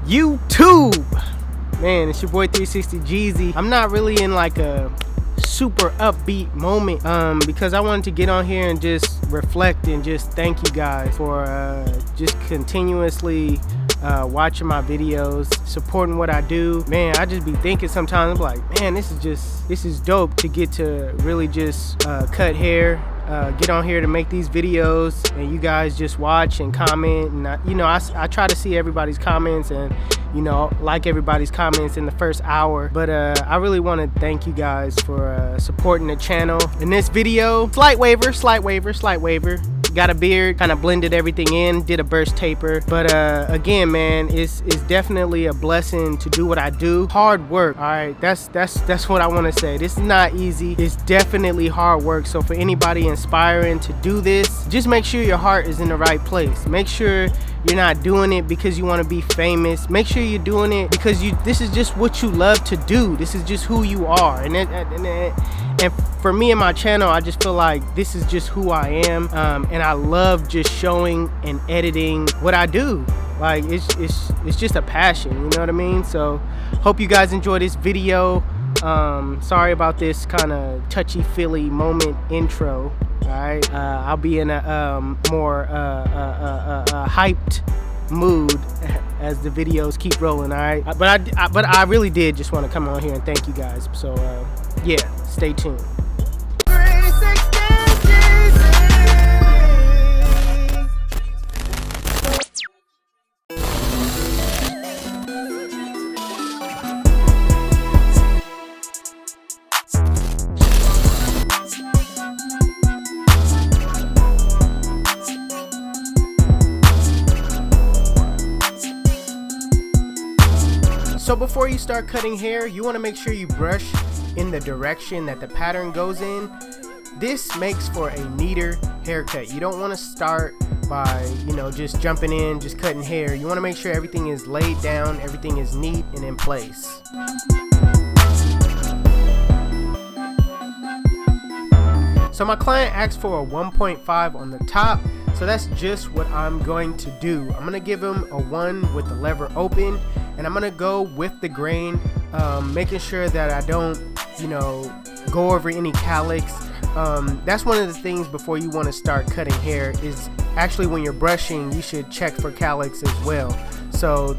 YouTube, man, it's your boy 360 Jeezy. I'm not really in like a super upbeat moment because I wanted to get on here and just reflect and just thank you guys for just continuously watching my videos, supporting what I do. Man, I just be thinking sometimes, I'm like, man, this is dope to get to really just cut hair, get on here to make these videos, and you guys just watch and comment, and I try to see everybody's comments and like everybody's comments in the first hour. But I really want to thank you guys for supporting the channel. In this video, slight waiver. Got a beard, kind of blended everything in, did a burst taper. But again, man, it's definitely a blessing to do what I do. Hard work, all right? That's what I want to say. This is not easy. It's definitely hard work. So for anybody inspiring to do this, just make sure your heart is in the right place. Make sure you're not doing it because you want to be famous. Make sure you're doing it because this is just what you love to do. This is just who you are. And for me and my channel, I just feel like this is just who I am, and I love just showing and editing what I do. Like it's just a passion, you know what I mean? So hope you guys enjoy this video. Sorry about this kind of touchy-feely moment intro. All right, I'll be in a more hyped mood as the videos keep rolling. All right, but I really did just want to come on here and thank you guys. So yeah, stay tuned. So before you start cutting hair, you want to make sure you brush in the direction that the pattern goes in. This makes for a neater haircut. You don't want to start by, just jumping in, just cutting hair. You want to make sure everything is laid down, everything is neat and in place. So my client asked for a 1.5 on the top, so that's just what I'm going to do. I'm going to give him a 1 with the lever open, and I'm going to go with the grain, making sure that I don't, go over any calyx. That's one of the things before you want to start cutting hair is actually when you're brushing, you should check for calyx as well. So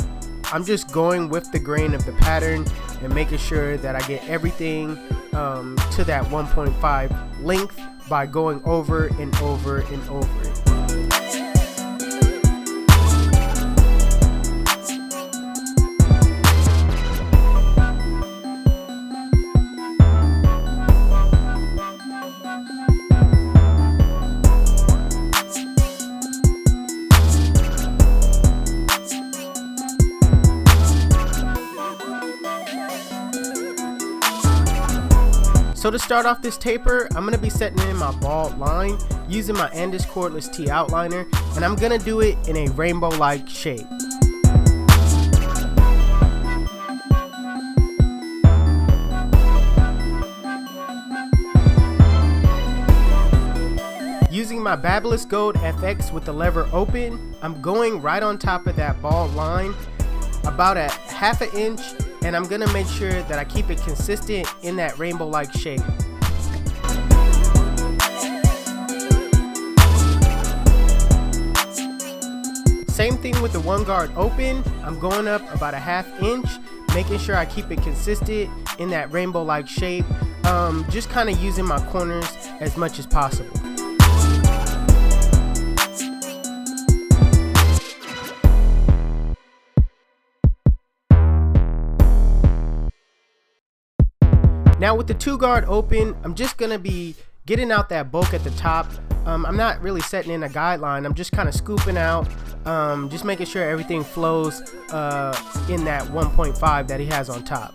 I'm just going with the grain of the pattern and making sure that I get everything to that 1.5 length by going over and over and over it. So to start off this taper, I'm going to be setting in my bald line using my Andis cordless T outliner, and I'm going to do it in a rainbow-like shape. Using my Babyliss Gold FX with the lever open, I'm going right on top of that bald line, about a ½ an inch, and I'm gonna make sure that I keep it consistent in that rainbow-like shape. Same thing with the one guard open. I'm going up about a ½ inch, making sure I keep it consistent in that rainbow-like shape, just kind of using my corners as much as possible. Now with the 2 guard open, I'm just going to be getting out that bulk at the top. I'm not really setting in a guideline. I'm just kind of scooping out, just making sure everything flows in that 1.5 that he has on top.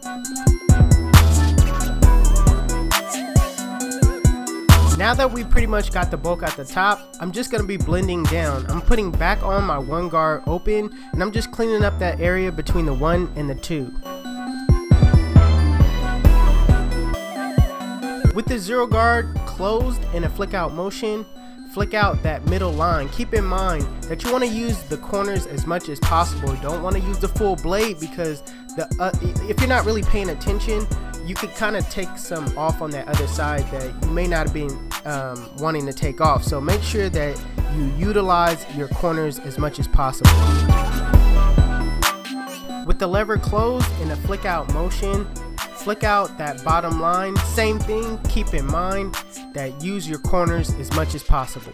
Now that we pretty much got the bulk at the top, I'm just going to be blending down. I'm putting back on my 1 guard open, and I'm just cleaning up that area between the 1 and the 2. With the 0 guard closed in a flick out motion, flick out that middle line. Keep in mind that you want to use the corners as much as possible. Don't want to use the full blade, because if you're not really paying attention, you could kind of take some off on that other side that you may not have been wanting to take off. So make sure that you utilize your corners as much as possible. With the lever closed in a flick out motion, flick out that bottom line. Same thing, keep in mind that use your corners as much as possible.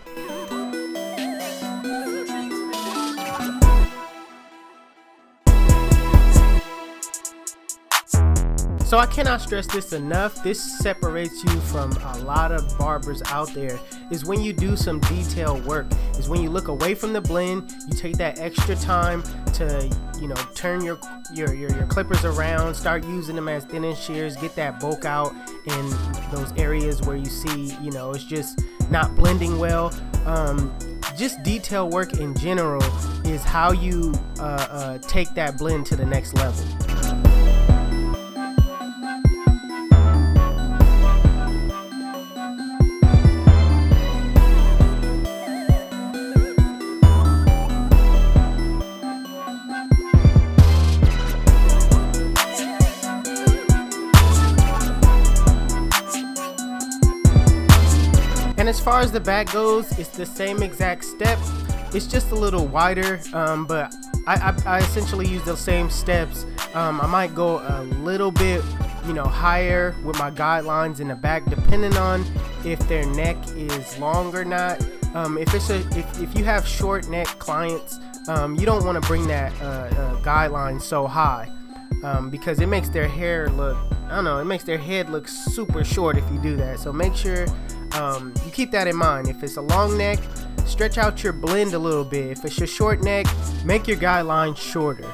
So I cannot stress this enough. This separates you from a lot of barbers out there, is when you do some detail work, is when you look away from the blend, you take that extra time to, you know, turn your clippers around, start using them as thinning shears, get that bulk out in those areas where you see, you know, it's just not blending well. Just detail work in general is how you take that blend to the next level. And as far as the back goes, it's the same exact step. It's just a little wider, but I essentially use those same steps. I might go a little bit, you know, higher with my guidelines in the back, depending on if their neck is long or not. If you have short neck clients, you don't want to bring that guideline so high, because it makes their hair look, I don't know, it makes their head look super short if you do that. So make sure you keep that in mind. If it's a long neck, stretch out your blend a little bit. If it's your short neck, make your guideline shorter.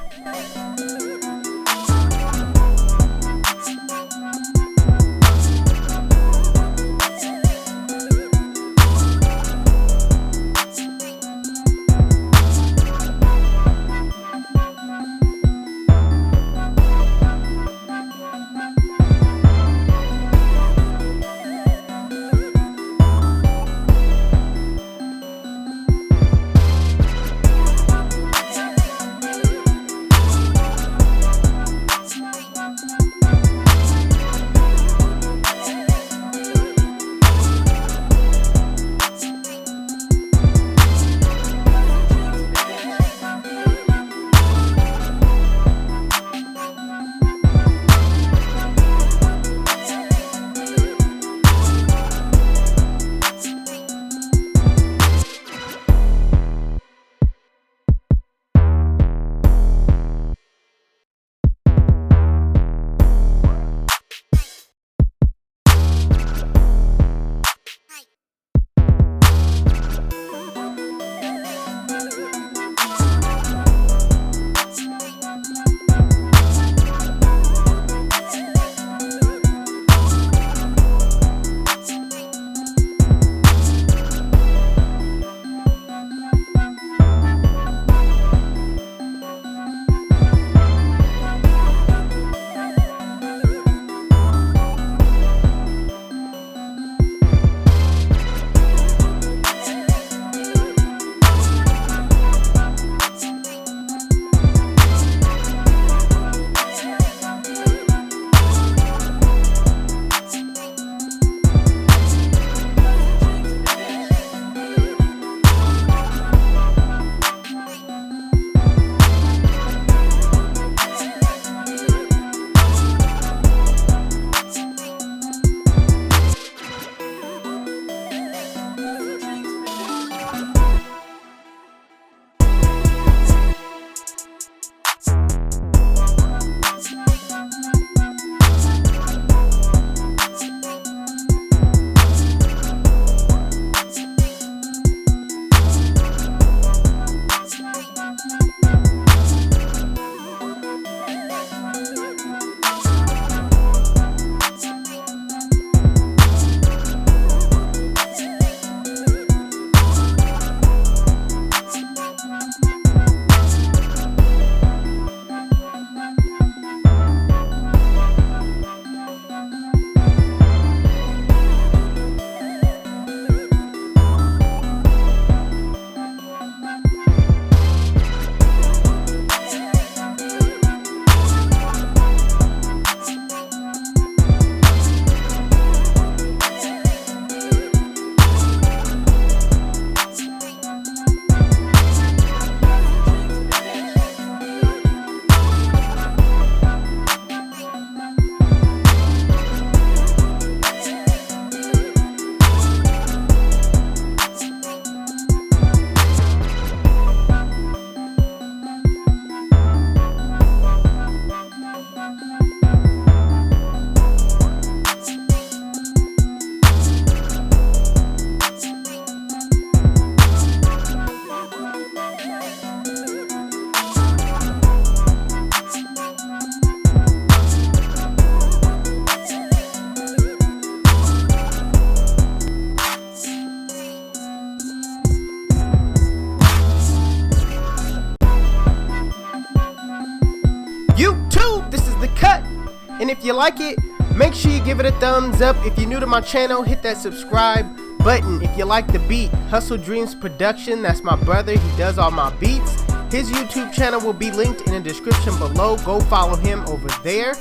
if you like it, make sure you give it a thumbs up. If you're new to my channel, hit that subscribe button. If you like the beat, HustleDreamProduction, that's my brother, he does all my beats. His YouTube channel will be linked in the description below. Go follow him over there.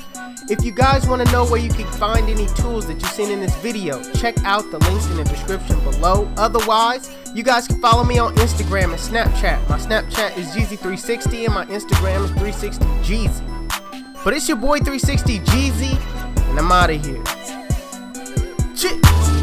If you guys want to know where you can find any tools that you've seen in this video, check out the links in the description below. Otherwise, you guys can follow me on Instagram and Snapchat. My Snapchat is Jeezy360 and my Instagram is 360Jeezy. But it's your boy 360Jeezy, and I'm out of here. Chit.